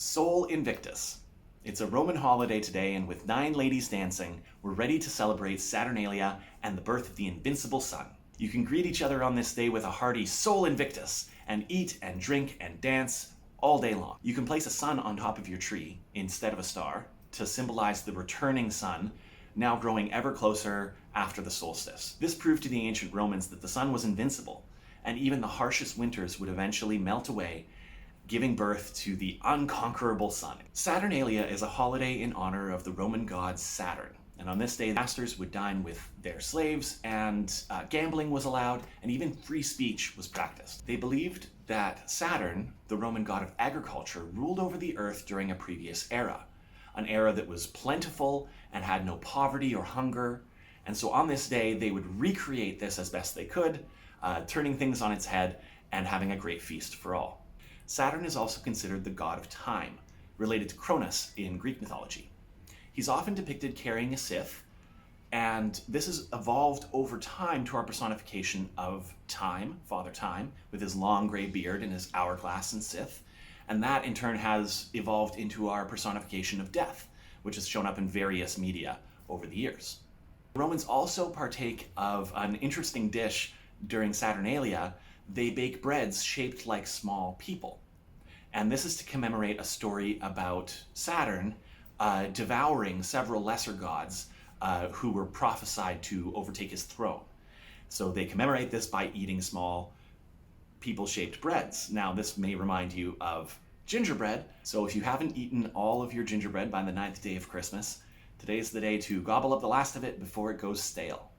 Sol Invictus. It's a Roman holiday today, and with 9 ladies dancing, we're ready to celebrate Saturnalia and the birth of the Invincible Sun. You can greet each other on this day with a hearty Sol Invictus and eat and drink and dance all day long. You can place a sun on top of your tree instead of a star to symbolize the returning sun, now growing ever closer after the solstice. This proved to the ancient Romans that the sun was invincible, and even the harshest winters would eventually melt away, giving birth to the Unconquerable Sun. Saturnalia is a holiday in honor of the Roman God Saturn. And on this day, masters would dine with their slaves, and gambling was allowed, and even free speech was practiced. They believed that Saturn, the Roman god of agriculture, ruled over the earth during a previous era, an era that was plentiful and had no poverty or hunger. And so on this day, they would recreate this as best they could, turning things on its head and having a great feast for all. Saturn is also considered the god of time, related to Cronus in Greek mythology. He's often depicted carrying a scythe, and this has evolved over time to our personification of Time, Father Time, with his long gray beard and his hourglass and scythe. And that in turn has evolved into our personification of death, which has shown up in various media over the years. Romans also partake of an interesting dish during Saturnalia. They bake breads shaped like small people. And this is to commemorate a story about Saturn devouring several lesser gods who were prophesied to overtake his throne. So they commemorate this by eating small people-shaped breads. Now, this may remind you of gingerbread. So if you haven't eaten all of your gingerbread by the 9th day of Christmas, today's the day to gobble up the last of it before it goes stale.